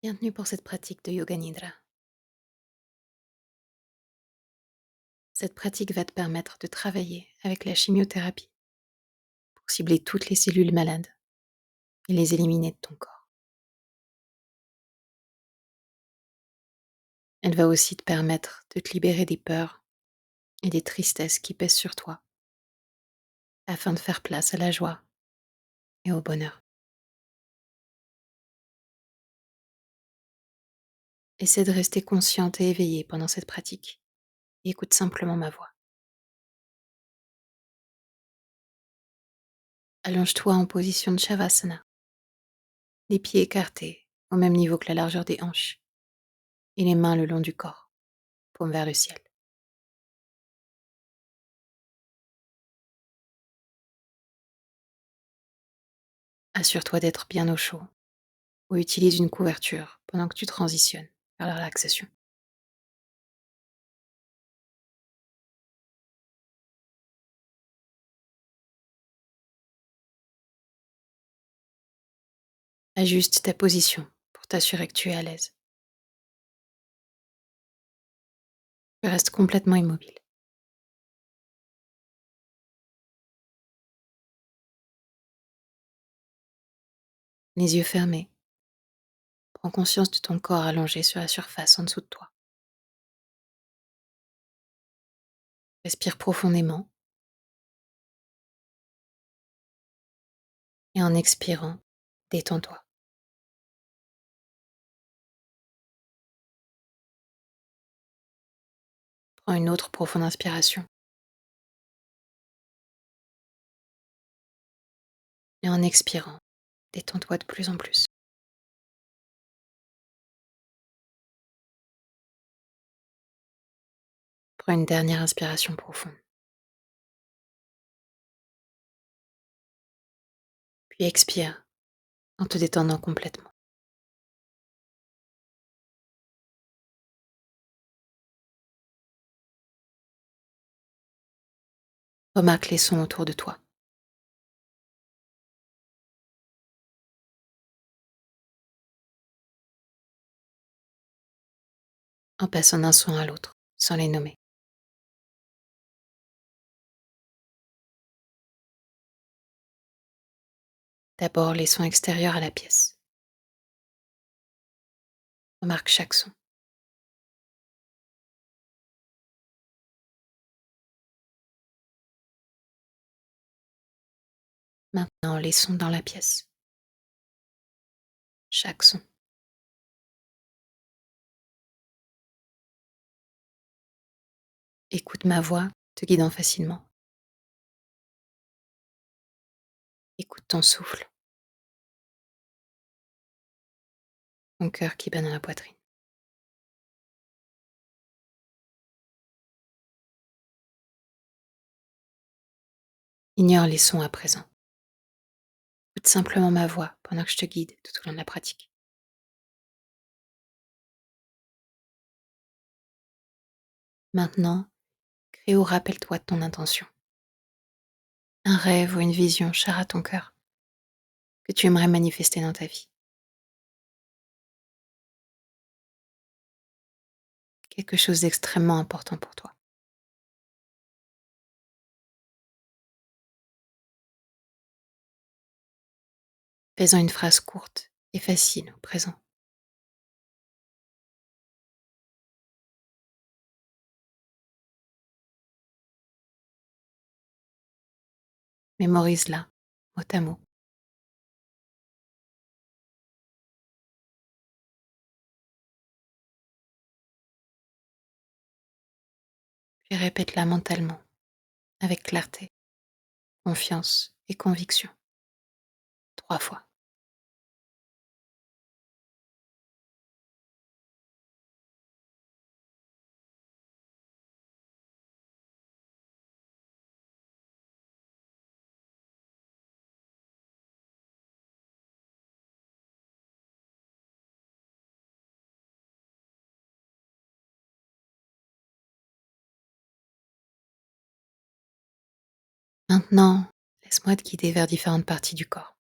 Bienvenue pour cette pratique de Yoga Nidra. Cette pratique va te permettre de travailler avec la chimiothérapie pour cibler toutes les cellules malades et les éliminer de ton corps. Elle va aussi te permettre de te libérer des peurs et des tristesses qui pèsent sur toi afin de faire place à la joie et au bonheur. Essaie de rester consciente et éveillée pendant cette pratique et écoute simplement ma voix. Allonge-toi en position de Shavasana, les pieds écartés au même niveau que la largeur des hanches et les mains le long du corps, paume vers le ciel. Assure-toi d'être bien au chaud ou utilise une couverture pendant que tu transitionnes vers la relaxation. Ajuste ta position pour t'assurer que tu es à l'aise. Tu restes complètement immobile. Les yeux fermés, prends conscience de ton corps allongé sur la surface en dessous de toi. Respire profondément et en expirant, détends-toi. Prends une autre profonde inspiration et en expirant, détends-toi de plus en plus. Prends une dernière inspiration profonde, puis expire en te détendant complètement. Remarque les sons autour de toi. En passant d'un son à l'autre, sans les nommer. D'abord les sons extérieurs à la pièce. Remarque chaque son. Maintenant les sons dans la pièce. Chaque son. Écoute ma voix te guidant facilement. Écoute ton souffle, ton cœur qui bat dans la poitrine. Ignore les sons à présent. Écoute simplement ma voix pendant que je te guide tout au long de la pratique. Maintenant, crée ou rappelle-toi de ton intention. Un rêve ou une vision chère à ton cœur que tu aimerais manifester dans ta vie. Quelque chose d'extrêmement important pour toi. Fais-en une phrase courte et facile au présent. Mémorise-la, mot à mot. Puis répète-la mentalement, avec clarté, confiance et conviction. 3 fois. Maintenant, laisse-moi te guider vers différentes parties du corps.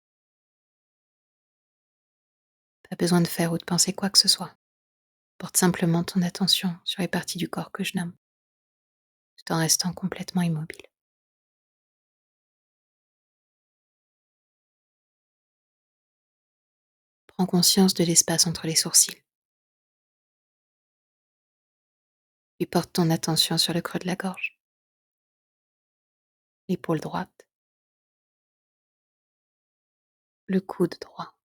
Pas besoin de faire ou de penser quoi que ce soit. Porte simplement ton attention sur les parties du corps que je nomme, tout en restant complètement immobile. Prends conscience de l'espace entre les sourcils, puis porte ton attention sur le creux de la gorge, l'épaule droite, le coude droit,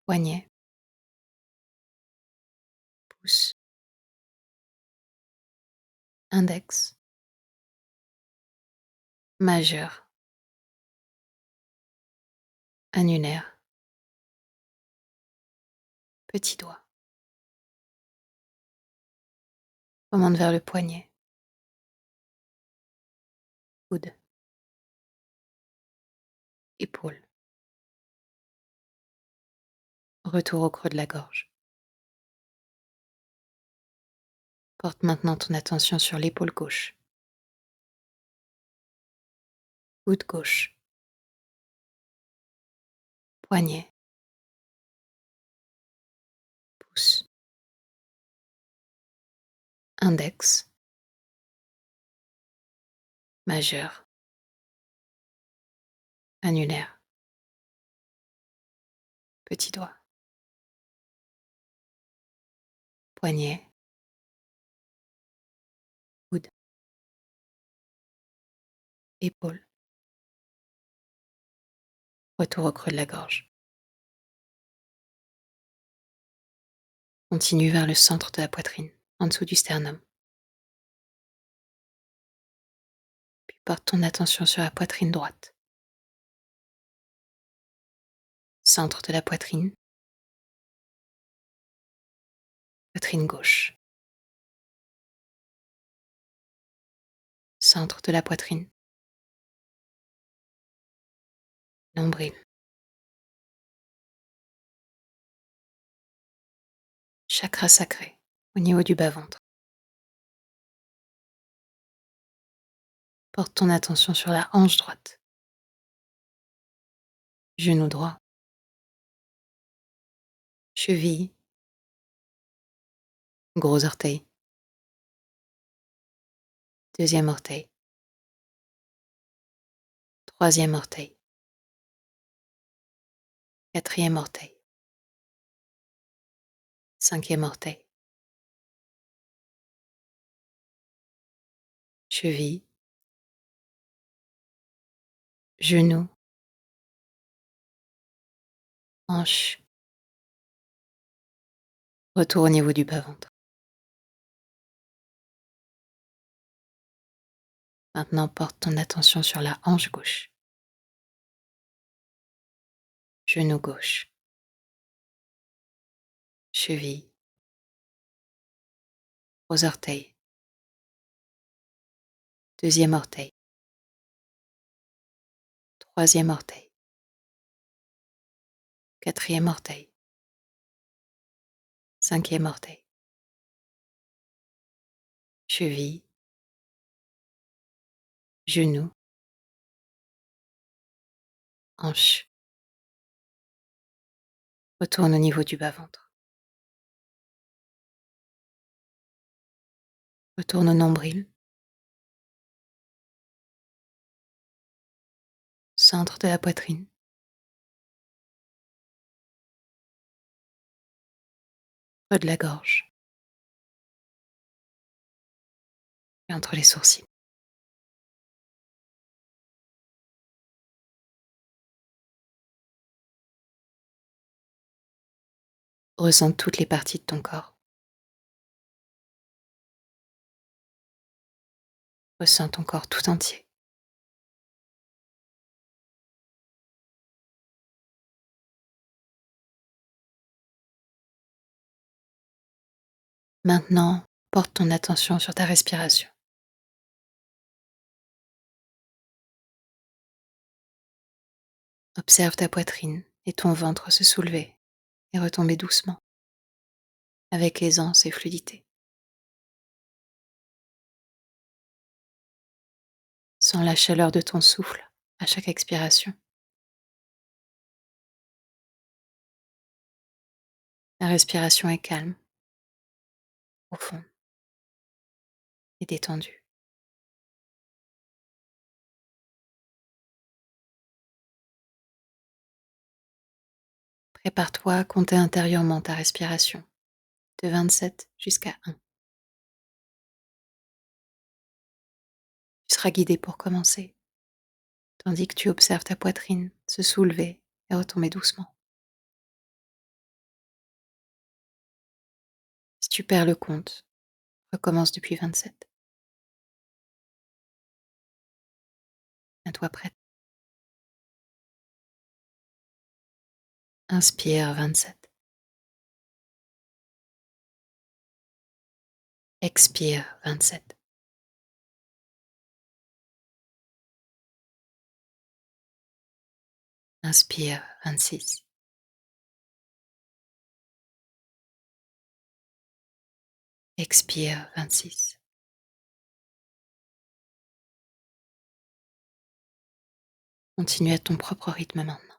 poignet, pouce, index, majeur, annulaire, petit doigt. Remonte vers le poignet, coude, épaule. Retour au creux de la gorge. Porte maintenant ton attention sur l'épaule gauche, coude gauche, poignet, pouce, index, majeur, annulaire, petit doigt, poignet, coude, épaule. Retour au creux de la gorge. Continue vers le centre de la poitrine, en dessous du sternum. Puis porte ton attention sur la poitrine droite, centre de la poitrine, poitrine gauche, centre de la poitrine, nombril, chakra sacré au niveau du bas-ventre. Porte ton attention sur la hanche droite, genou droit, cheville, gros orteil, deuxième orteil, troisième orteil, quatrième orteil, cinquième orteil, cheville, genou, hanche. Retour au niveau du bas-ventre. Maintenant, porte ton attention sur la hanche gauche, genou gauche, cheville, gros orteil, deuxième orteil, troisième orteil, quatrième orteil, cinquième orteil, cheville, genou, hanche. Retourne au niveau du bas-ventre. Retourne au nombril, centre de la poitrine, creux de la gorge et entre les sourcils. Ressens toutes les parties de ton corps. Ressens ton corps tout entier. Maintenant, porte ton attention sur ta respiration. Observe ta poitrine et ton ventre se soulever et retomber doucement, avec aisance et fluidité. Sens la chaleur de ton souffle à chaque expiration. La respiration est calme, profonde et détendue. Prépare-toi à compter intérieurement ta respiration, de 27 jusqu'à 1. Tu seras guidé pour commencer, tandis que tu observes ta poitrine se soulever et retomber doucement. Si tu perds le compte, recommence depuis 27. Tiens-toi prête. Inspire 27. Expire 27. Inspire 26. Expire 26. Continue à ton propre rythme maintenant.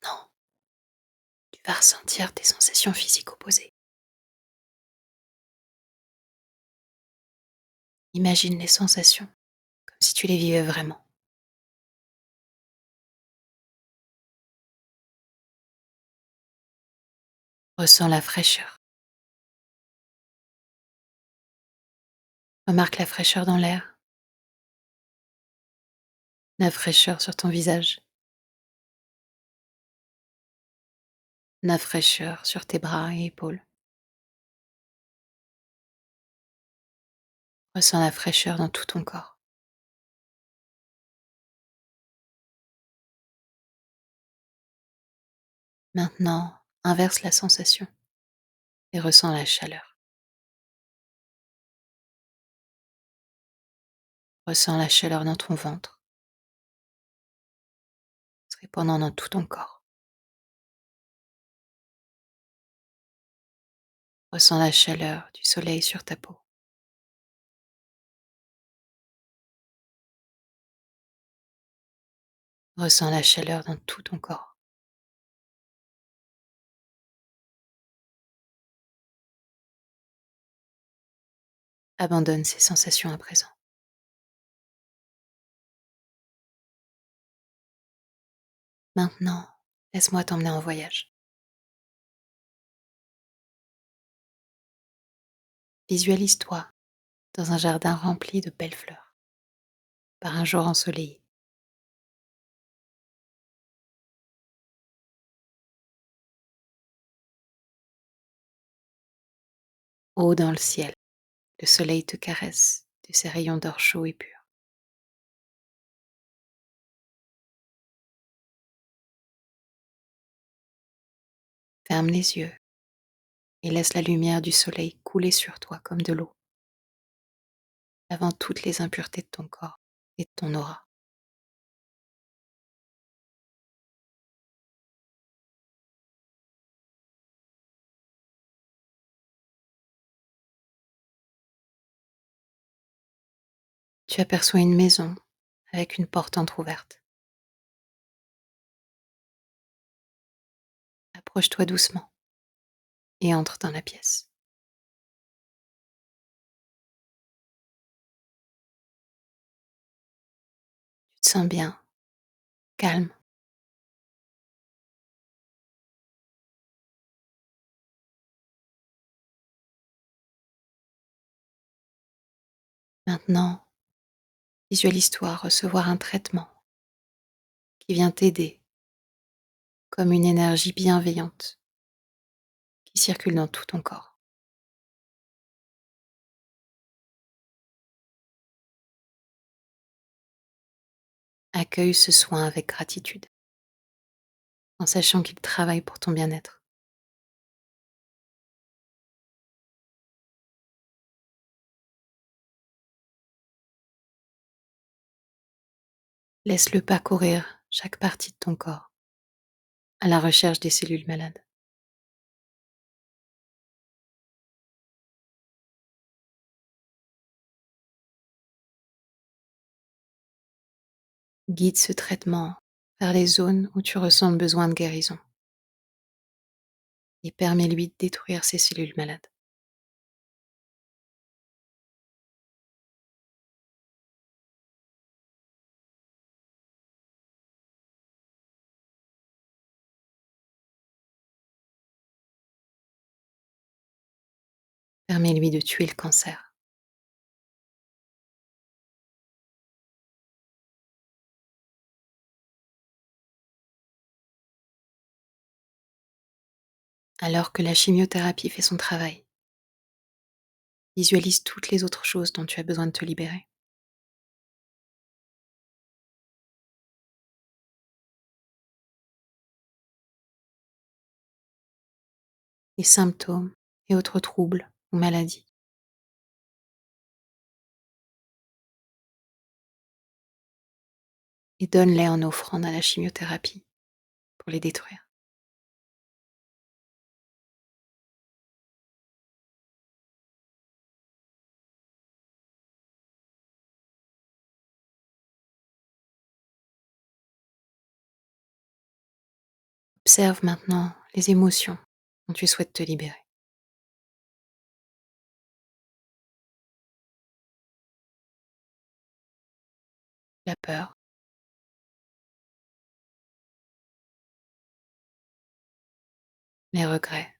Maintenant, tu vas ressentir tes sensations physiques opposées. Imagine les sensations comme si tu les vivais vraiment. Ressens la fraîcheur. Remarque la fraîcheur dans l'air, la fraîcheur sur ton visage, la fraîcheur sur tes bras et épaules. Ressens la fraîcheur dans tout ton corps. Maintenant, inverse la sensation et ressens la chaleur. Ressens la chaleur dans ton ventre, se répandant dans tout ton corps. Ressens la chaleur du soleil sur ta peau. Ressens la chaleur dans tout ton corps. Abandonne ces sensations à présent. Maintenant, laisse-moi t'emmener en voyage. Visualise-toi dans un jardin rempli de belles fleurs, par un jour ensoleillé. Haut dans le ciel, le soleil te caresse de ses rayons d'or chaud et pur. Ferme les yeux et laisse la lumière du soleil couler sur toi comme de l'eau, lavant toutes les impuretés de ton corps et de ton aura. Tu aperçois une maison avec une porte entr'ouverte. Approche-toi doucement et entre dans la pièce. Tu te sens bien, calme. Maintenant, visualise-toi recevoir un traitement qui vient t'aider comme une énergie bienveillante qui circule dans tout ton corps. Accueille ce soin avec gratitude en sachant qu'il travaille pour ton bien-être. Laisse-le parcourir chaque partie de ton corps à la recherche des cellules malades. Guide ce traitement vers les zones où tu ressens le besoin de guérison et permets-lui de détruire ces cellules malades. Permets-lui de tuer le cancer. Alors que la chimiothérapie fait son travail, visualise toutes les autres choses dont tu as besoin de te libérer. Les symptômes et autres troubles ou maladies. Et donne-les en offrande à la chimiothérapie pour les détruire. Observe maintenant les émotions dont tu souhaites te libérer. La peur, les regrets,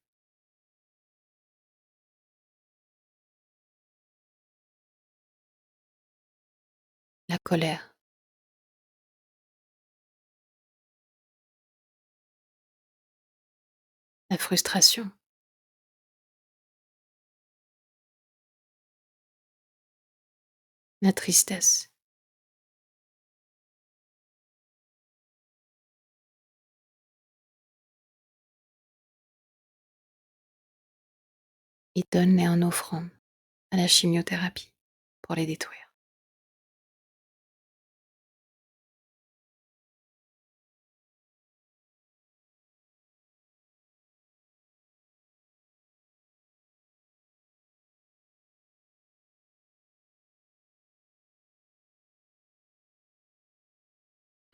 la colère, la frustration, la tristesse. Et donne-les en offrande à la chimiothérapie pour les détruire.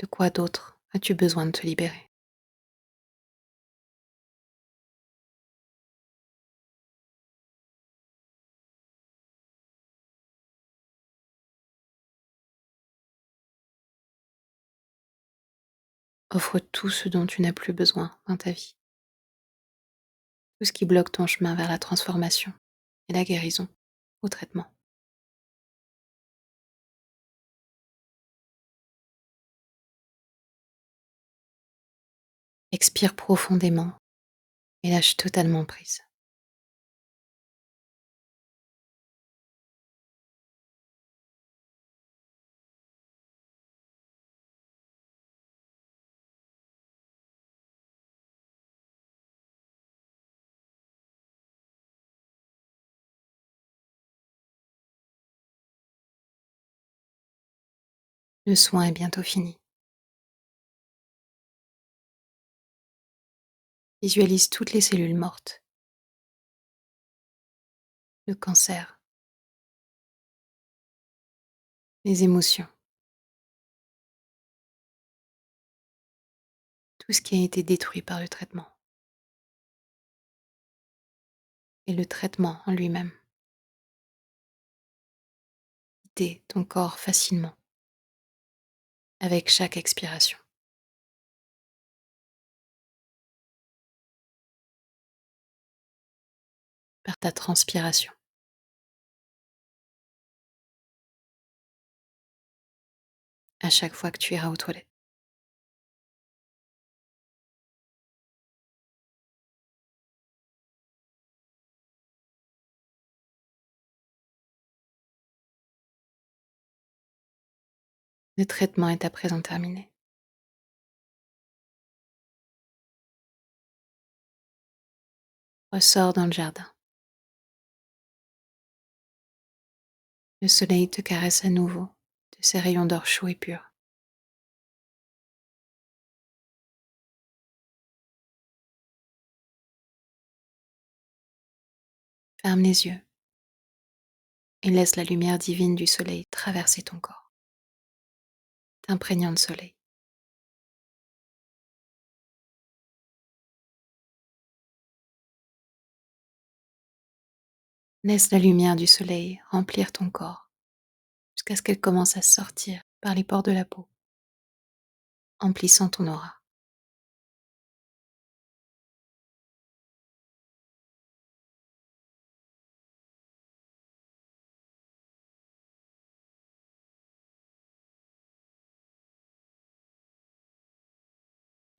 De quoi d'autre as-tu besoin de te libérer? Offre tout ce dont tu n'as plus besoin dans ta vie, tout ce qui bloque ton chemin vers la transformation et la guérison au traitement. Expire profondément et lâche totalement prise. Le soin est bientôt fini. Visualise toutes les cellules mortes, le cancer, les émotions, tout ce qui a été détruit par le traitement et le traitement en lui-même. Quitter ton corps facilement avec chaque expiration, par ta transpiration, à chaque fois que tu iras aux toilettes. Le traitement est à présent terminé. Ressors dans le jardin. Le soleil te caresse à nouveau de ses rayons d'or chaud et pur. Ferme les yeux et laisse la lumière divine du soleil traverser ton corps, t'imprégnant de soleil. Laisse la lumière du soleil remplir ton corps jusqu'à ce qu'elle commence à sortir par les pores de la peau, emplissant ton aura.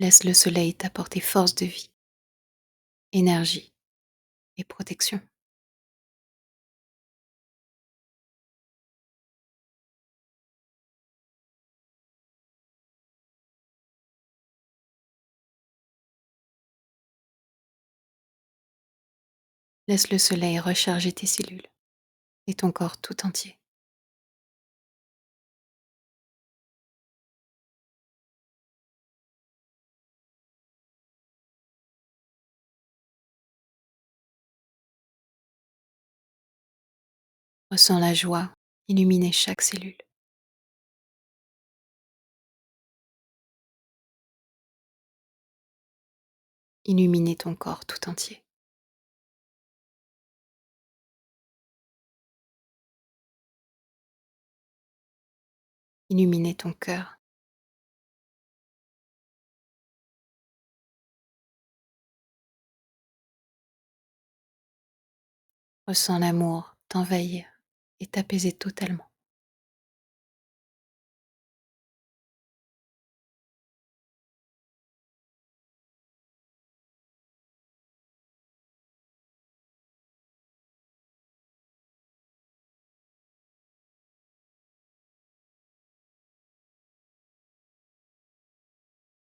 Laisse le soleil t'apporter force de vie, énergie et protection. Laisse le soleil recharger tes cellules et ton corps tout entier. Ressens la joie illuminer chaque cellule. illuminer ton corps tout entier, illuminer ton cœur. Ressens l'amour t'envahir et t'apaiser totalement.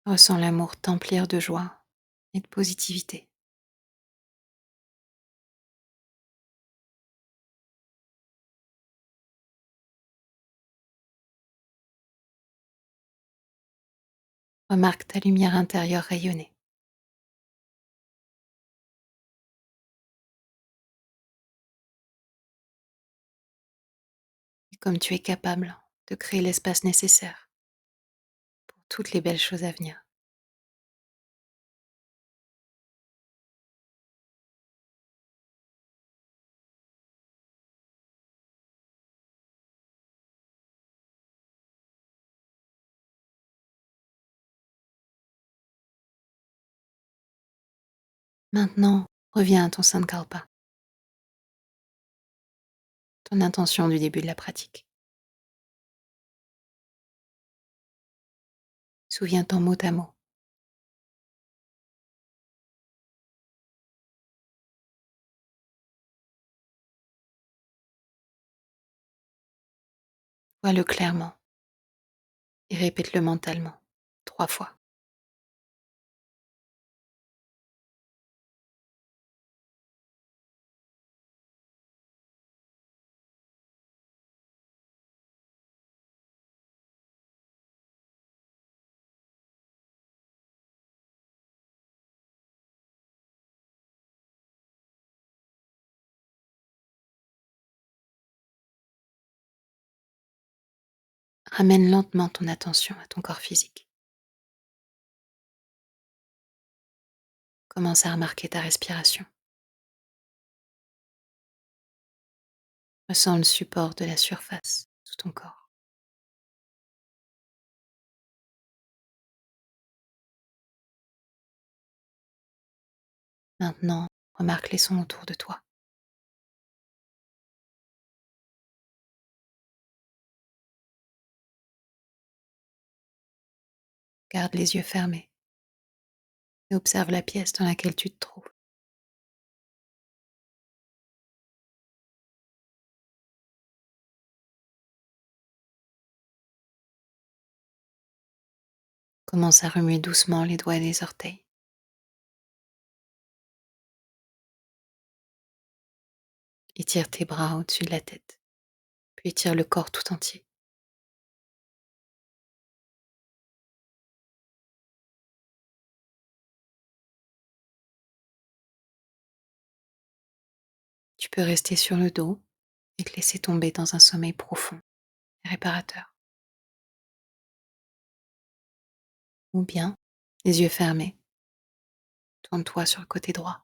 Ressens l'amour t'emplir de joie et de positivité. Remarque ta lumière intérieure rayonner et comme tu es capable de créer l'espace nécessaire pour toutes les belles choses à venir. Maintenant, reviens à ton Sankalpa, ton intention du début de la pratique. Souviens-t'en mot à mot. Vois-le clairement et répète-le mentalement 3 fois. Ramène lentement ton attention à ton corps physique. Commence à remarquer ta respiration. Ressens le support de la surface sous ton corps. Maintenant, remarque les sons autour de toi. Garde les yeux fermés et observe la pièce dans laquelle tu te trouves. Commence à remuer doucement les doigts et les orteils. Étire tes bras au-dessus de la tête, puis étire le corps tout entier. Tu peux rester sur le dos et te laisser tomber dans un sommeil profond et réparateur. Ou bien, les yeux fermés, tourne-toi sur le côté droit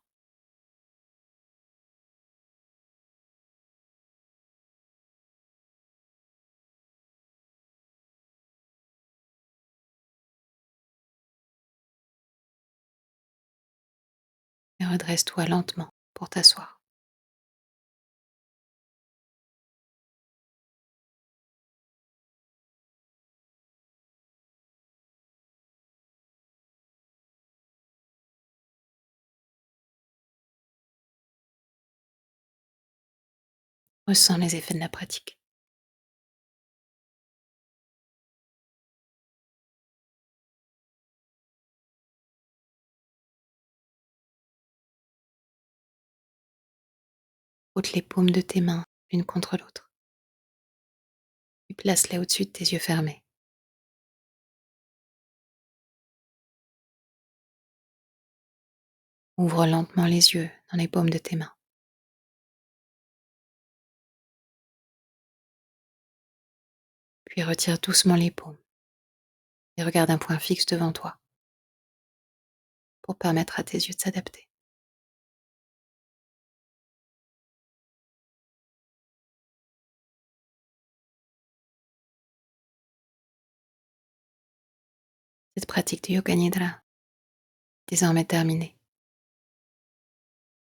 et redresse-toi lentement pour t'asseoir. Ressens les effets de la pratique. Frotte les paumes de tes mains l'une contre l'autre, puis place-les au-dessus de tes yeux fermés. Ouvre lentement les yeux dans les paumes de tes mains, puis retire doucement les paumes et regarde un point fixe devant toi. pour permettre à tes yeux de s'adapter. Cette pratique du yoga nidra, désormais terminée.